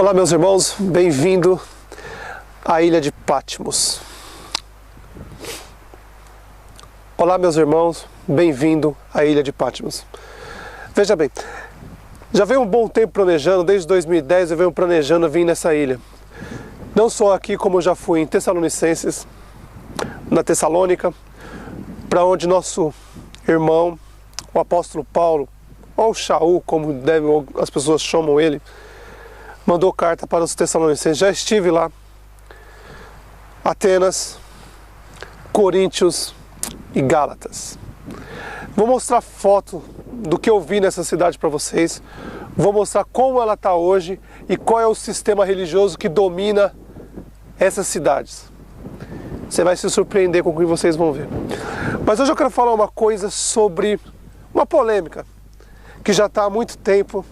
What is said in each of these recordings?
Olá, meus irmãos, bem-vindo à ilha de Patmos. Olá, meus irmãos, bem-vindo à ilha de Patmos. Veja bem, já venho um bom tempo planejando, desde 2010 eu venho planejando vir nessa ilha. Não só aqui, como eu já fui em Tessalonicenses, na Tessalônica, para onde nosso irmão, o apóstolo Paulo, ou Shaul, como as pessoas chamam ele, mandou carta para os Tessalonicenses. Já estive lá. Atenas, Coríntios e Gálatas. Vou mostrar foto do que eu vi nessa cidade para vocês. Vou mostrar como ela está hoje e qual é o sistema religioso que domina essas cidades. Você vai se surpreender com o que vocês vão ver. Mas hoje eu quero falar uma coisa sobre uma polêmica que já está há muito tempo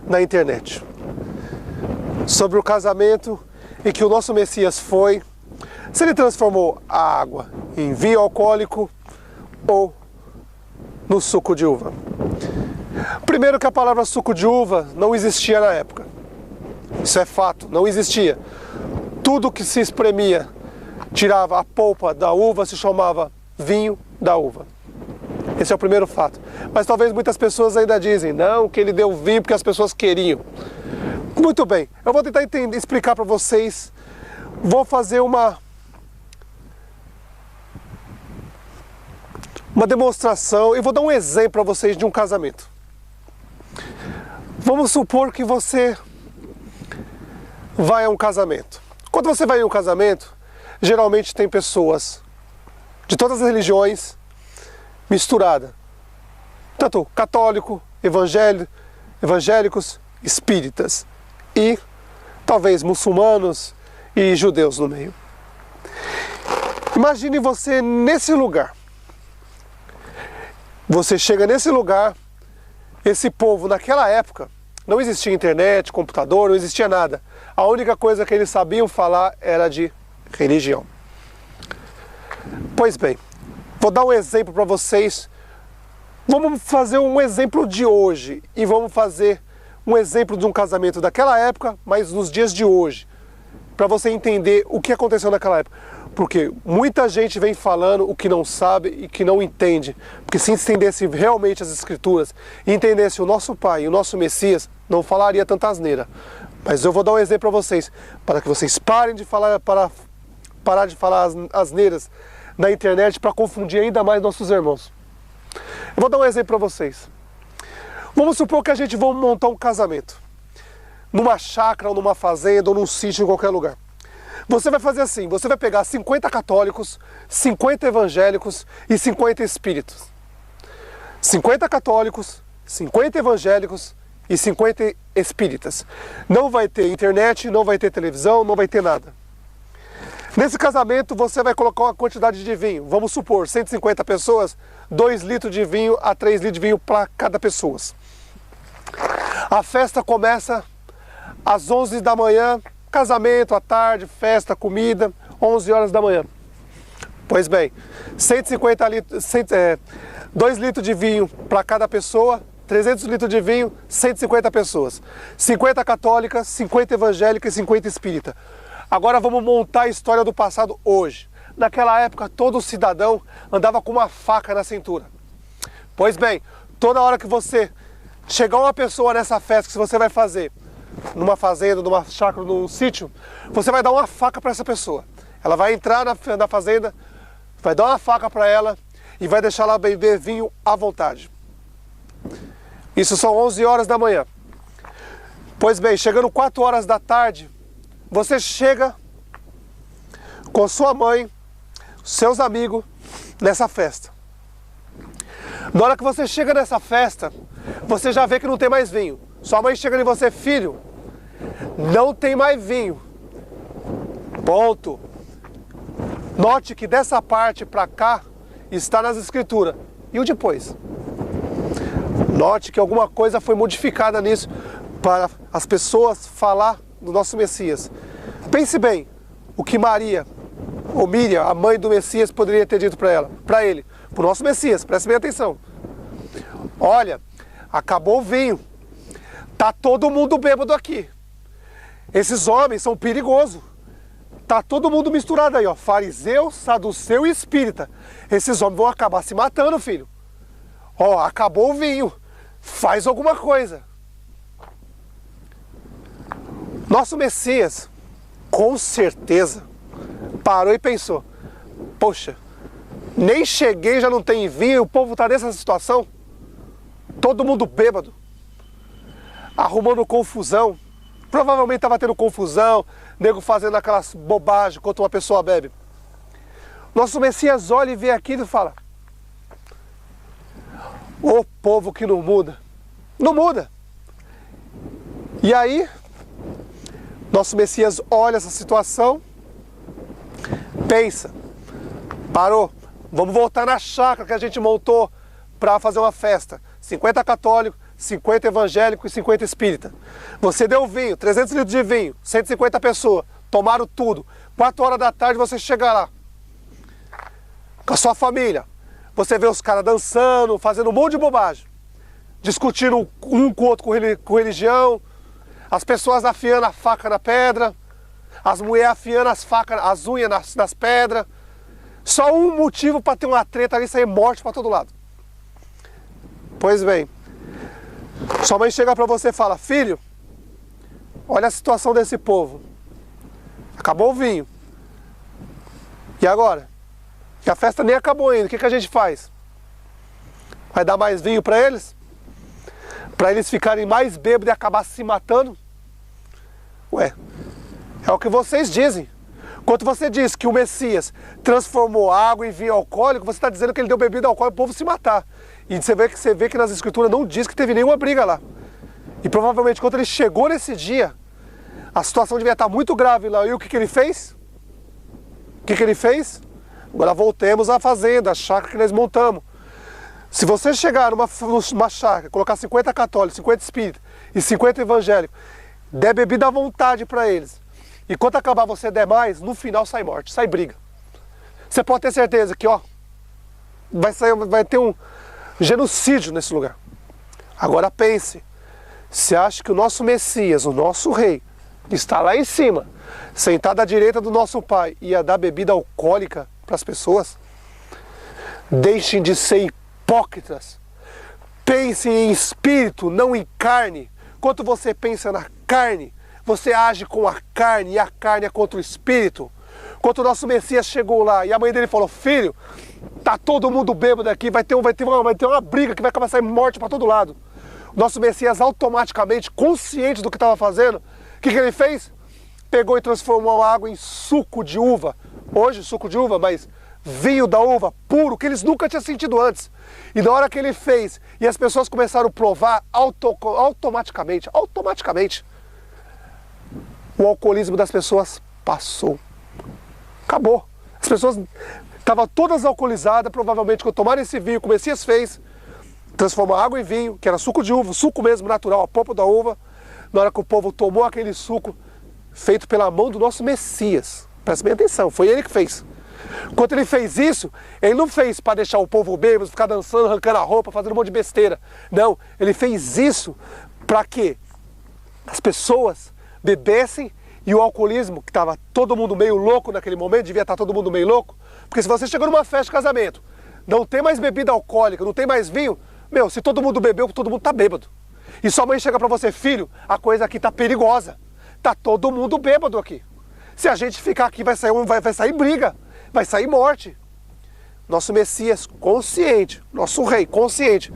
na internet. Sobre o casamento em que o nosso Messias foi, se ele transformou a água em vinho alcoólico ou no suco de uva. Primeiro que a palavra suco de uva não existia na época. Isso é fato, não existia. Tudo que se espremia, tirava a polpa da uva, se chamava vinho da uva. Esse é o primeiro fato. Mas talvez muitas pessoas ainda dizem, não, que ele deu vinho porque as pessoas queriam. Muito bem, eu vou tentar explicar para vocês, vou fazer uma demonstração e vou dar um exemplo para vocês de um casamento. Vamos supor que você vai a um casamento. Quando você vai a um casamento, geralmente tem pessoas de todas as religiões misturadas. Tanto católico, evangélicos, espíritas. E talvez muçulmanos e judeus no meio. Imagine você nesse lugar. Você chega nesse lugar, esse povo naquela época, não existia internet, computador, não existia nada. A única coisa que eles sabiam falar era de religião. Pois bem, vou dar um exemplo para vocês. Vamos fazer um exemplo de hoje e vamos fazer um exemplo de um casamento daquela época, mas nos dias de hoje, para você entender o que aconteceu naquela época. Porque muita gente vem falando o que não sabe e que não entende. Porque se entendesse realmente as Escrituras, e entendesse o nosso Pai e o nosso Messias, não falaria tanta asneira. Mas eu vou dar um exemplo para vocês, para que vocês parem de falar, parar de falar asneiras na internet para confundir ainda mais nossos irmãos. Eu vou dar um exemplo para vocês. Vamos supor que a gente vai montar um casamento. Numa chácara, ou numa fazenda, ou num sítio, em qualquer lugar. Você vai fazer assim, você vai pegar 50 católicos, 50 evangélicos e 50 espíritos. 50 católicos, 50 evangélicos e 50 espíritas. Não vai ter internet, não vai ter televisão, não vai ter nada. Nesse casamento você vai colocar uma quantidade de vinho. Vamos supor, 150 pessoas, 2 litros de vinho a 3 litros de vinho para cada pessoa. A festa começa às 11 da manhã, casamento à tarde, festa, comida, 11 horas da manhã. Pois bem, 2 litros de vinho para cada pessoa, 300 litros de vinho, 150 pessoas. 50 católicas, 50 evangélicas e 50 espíritas. Agora vamos montar a história do passado hoje. Naquela época, todo cidadão andava com uma faca na cintura. Pois bem, toda hora que você chegar uma pessoa nessa festa que você vai fazer, numa fazenda, numa chácara, num sítio, você vai dar uma faca para essa pessoa. Ela vai entrar na fazenda, vai dar uma faca para ela e vai deixar ela beber vinho à vontade. Isso são 11 horas da manhã. Pois bem, chegando 4 horas da tarde, você chega com sua mãe, seus amigos, nessa festa. Na hora que você chega nessa festa, você já vê que não tem mais vinho. Sua mãe chega em você, filho, não tem mais vinho. Ponto. Note que dessa parte para cá está nas Escrituras. E o depois? Note que alguma coisa foi modificada nisso para as pessoas falar do nosso Messias. Pense bem, o que Maria, ou Miriam, a mãe do Messias, poderia ter dito para ele, para o nosso Messias, preste bem atenção. Olha, acabou o vinho, tá todo mundo bêbado aqui. Esses homens são perigosos. Tá todo mundo misturado aí, ó. Fariseu, saduceu e espírita. Esses homens vão acabar se matando, filho. Ó, acabou o vinho. Faz alguma coisa. Nosso Messias, com certeza, parou e pensou: poxa, nem cheguei, já não tem vinho, e o povo tá nessa situação. Todo mundo bêbado, arrumando confusão. Provavelmente estava tendo confusão, nego fazendo aquelas bobagens enquanto uma pessoa bebe. Nosso Messias olha e vê aquilo e fala: ô povo que não muda. Não muda. E aí, nosso Messias olha essa situação, pensa: parou, vamos voltar na chácara que a gente montou para fazer uma festa. 50 católicos, 50 evangélicos e 50 espírita. Você deu vinho, 300 litros de vinho, 150 pessoas, tomaram tudo. 4 horas da tarde você chega lá, com a sua família. Você vê os caras dançando, fazendo um monte de bobagem, discutindo um com o outro com religião, as pessoas afiando a faca na pedra, as mulheres afiando as unhas nas pedras. Só um motivo para ter uma treta ali e sair morte para todo lado. Pois bem, sua mãe chega para você e fala: filho, olha a situação desse povo. Acabou o vinho. E agora? Que a festa nem acabou ainda. O que a gente faz? Vai dar mais vinho para eles? Para eles ficarem mais bêbados e acabar se matando? Ué, é o que vocês dizem. Quando você diz que o Messias transformou água em vinho alcoólico, você está dizendo que ele deu bebida alcoólica para o povo se matar. E você vê que nas escrituras não diz que teve nenhuma briga lá. E provavelmente quando ele chegou nesse dia, a situação devia estar muito grave lá. E o que ele fez? O que ele fez? Agora voltemos à fazenda, a chácara que nós montamos. Se você chegar numa chácara, colocar 50 católicos, 50 espíritas e 50 evangélicos, der bebida à vontade para eles, e quando acabar você der mais, no final sai morte, sai briga. Você pode ter certeza que, ó, vai ter um genocídio nesse lugar. Agora pense, você acha que o nosso Messias, o nosso rei, que está lá em cima, sentado à direita do nosso Pai, ia dar bebida alcoólica para as pessoas? Deixem de ser hipócritas. Pensem em espírito, não em carne. Quando você pensa na carne, você age com a carne, e a carne é contra o espírito. Quando o nosso Messias chegou lá e a mãe dele falou: filho, tá todo mundo bêbado aqui, vai ter uma briga que vai acabar saindo morte para todo lado. O nosso Messias automaticamente, consciente do que estava fazendo, o que ele fez? Pegou e transformou a água em suco de uva. Hoje suco de uva, mas vinho da uva puro, que eles nunca tinham sentido antes. E na hora que ele fez, e as pessoas começaram a provar, automaticamente, o alcoolismo das pessoas passou. Acabou. As pessoas estavam todas alcoolizadas, provavelmente quando tomaram esse vinho, como o Messias fez, transformou a água em vinho, que era suco de uva, suco mesmo natural, a polpa da uva. Na hora que o povo tomou aquele suco, feito pela mão do nosso Messias. Presta bem atenção, foi ele que fez. Quando ele fez isso, ele não fez para deixar o povo bêbado, ficar dançando, arrancando a roupa, fazendo um monte de besteira. Não, ele fez isso para que as pessoas bebessem e o alcoolismo, que estava todo mundo meio louco naquele momento, devia estar todo mundo meio louco, porque se você chegou numa festa de casamento, não tem mais bebida alcoólica, não tem mais vinho, meu, se todo mundo bebeu, todo mundo tá bêbado. E sua mãe chega para você: filho, a coisa aqui tá perigosa, tá todo mundo bêbado aqui. Se a gente ficar aqui vai sair briga, vai sair morte. Nosso Messias consciente, nosso rei consciente,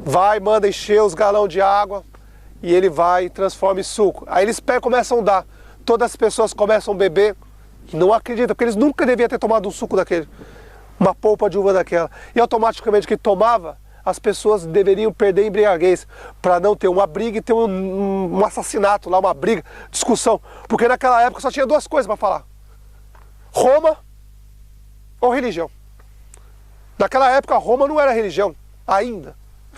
vai, manda encher os galões de água e ele vai e transforma em suco. Aí eles começam a dar, todas as pessoas começam a beber e não acreditam, porque eles nunca deviam ter tomado um suco daquele, uma polpa de uva daquela. E automaticamente que tomava, as pessoas deveriam perder a embriaguez para não ter uma briga e ter um assassinato lá, uma briga, discussão. Porque naquela época só tinha duas coisas para falar: Roma ou religião. Naquela época Roma não era religião ainda.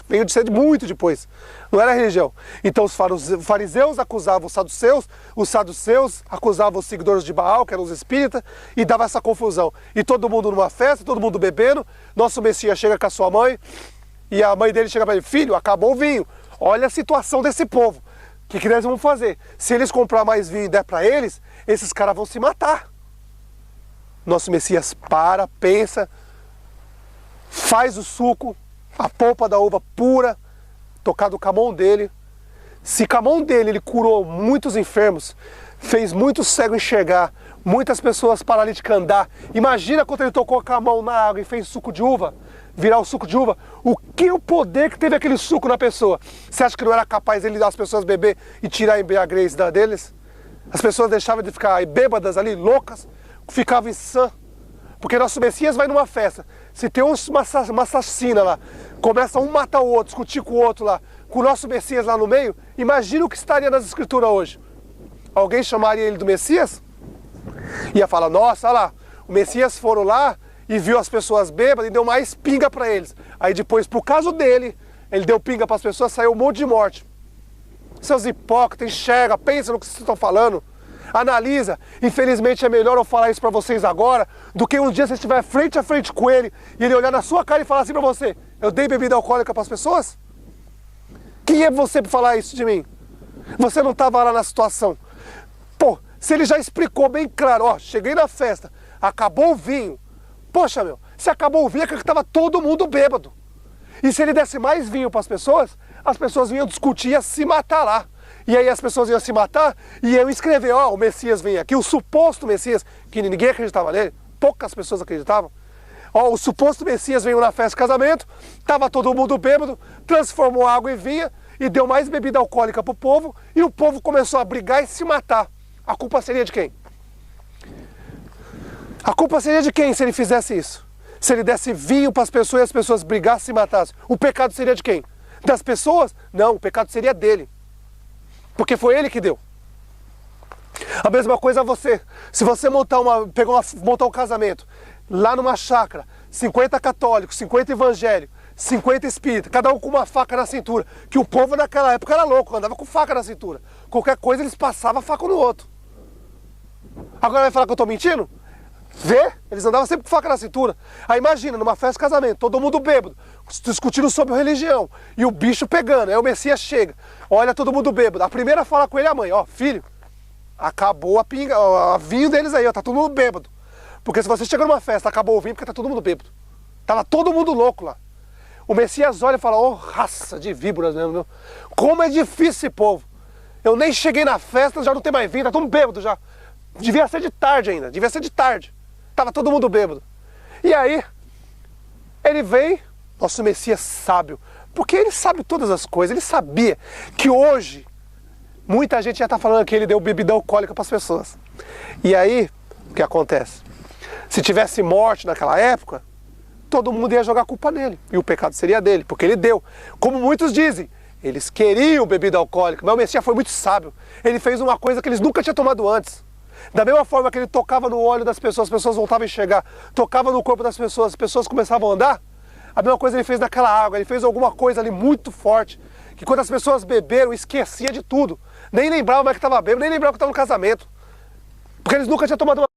Veio de ser muito depois. Não era religião. Então os fariseus acusavam os saduceus acusavam os seguidores de Baal, que eram os espíritas, e dava essa confusão. E todo mundo numa festa, todo mundo bebendo. Nosso Messias chega com a sua mãe, e a mãe dele chega para ele: filho, acabou o vinho. Olha a situação desse povo. que nós vamos fazer? Se eles comprar mais vinho e der para eles, esses caras vão se matar. Nosso Messias para, pensa, faz o suco, a polpa da uva pura, tocado com a mão dele. Se com a mão dele ele curou muitos enfermos, fez muitos cegos enxergar, muitas pessoas paralíticas andar. Imagina quando ele tocou com a mão na água e fez suco de uva, virar o suco de uva. O poder que teve aquele suco na pessoa? Você acha que não era capaz ele dar as pessoas beber e tirar a embriaguez deles? As pessoas deixavam de ficar bêbadas ali, loucas, ficavam insãs. Porque nosso Messias vai numa festa, se tem uma assassina lá, começa um matar o outro, discutir com o outro lá, com o nosso Messias lá no meio, imagina o que estaria nas escrituras hoje. Alguém chamaria ele do Messias? Ia falar, nossa, olha lá, o Messias foram lá e viu as pessoas bêbadas e deu mais pinga para eles. Aí depois, por causa dele, ele deu pinga para as pessoas, saiu um monte de morte. Seus hipócritas, enxerga, pensa no que vocês estão falando. Analisa. Infelizmente é melhor eu falar isso para vocês agora do que um dia você estiver frente a frente com ele e ele olhar na sua cara e falar assim para você: eu dei bebida alcoólica para as pessoas? Quem é você para falar isso de mim? Você não estava lá na situação. Pô, se ele já explicou bem claro, ó, cheguei na festa, acabou o vinho. Poxa, meu, se acabou o vinho é que estava todo mundo bêbado. E se ele desse mais vinho para as pessoas vinham discutir e se matar lá. E aí as pessoas iam se matar e eu escrever, ó, o Messias vem aqui, o suposto Messias, que ninguém acreditava nele, poucas pessoas acreditavam. Ó, o suposto Messias veio na festa de casamento, tava todo mundo bêbado, transformou água em vinho e deu mais bebida alcoólica pro povo e o povo começou a brigar e se matar. A culpa seria de quem? A culpa seria de quem se ele fizesse isso? Se ele desse vinho para as pessoas e as pessoas brigassem e se matassem, o pecado seria de quem? Das pessoas? Não, o pecado seria dele. Porque foi ele que deu. A mesma coisa a você. Se você montar um casamento lá numa chácara, 50 católicos, 50 evangélicos, 50 espíritas, cada um com uma faca na cintura, que o povo naquela época era louco, andava com faca na cintura. Qualquer coisa eles passavam a faca no outro. Agora vai falar que eu estou mentindo? Vê? Eles andavam sempre com faca na cintura. Aí imagina, numa festa de casamento, todo mundo bêbado, discutindo sobre religião, e o bicho pegando, aí o Messias chega, olha todo mundo bêbado. A primeira fala com ele é a mãe, ó, filho, acabou a pinga, a vinho deles aí, ó, tá todo mundo bêbado. Porque se você chega numa festa, acabou o vinho, porque tá todo mundo bêbado. Tava todo mundo louco lá. O Messias olha e fala, ó, raça de víboras mesmo, meu. Como é difícil esse povo. Eu nem cheguei na festa, já não tem mais vinho, tá todo bêbado já. Devia ser de tarde ainda, devia ser de tarde. Tava todo mundo bêbado. E aí, ele vem, nosso Messias sábio, porque ele sabe todas as coisas, ele sabia que hoje, muita gente já está falando que ele deu bebida alcoólica para as pessoas. E aí, o que acontece? Se tivesse morte naquela época, todo mundo ia jogar a culpa nele, e o pecado seria dele, porque ele deu. Como muitos dizem, eles queriam bebida alcoólica, mas o Messias foi muito sábio. Ele fez uma coisa que eles nunca tinham tomado antes. Da mesma forma que ele tocava no óleo das pessoas, as pessoas voltavam a enxergar, tocava no corpo das pessoas, as pessoas começavam a andar, a mesma coisa ele fez naquela água, ele fez alguma coisa ali muito forte, que quando as pessoas beberam, esquecia de tudo, nem lembrava mais que estava bêbado, nem lembrava que estava no casamento, porque eles nunca tinham tomado uma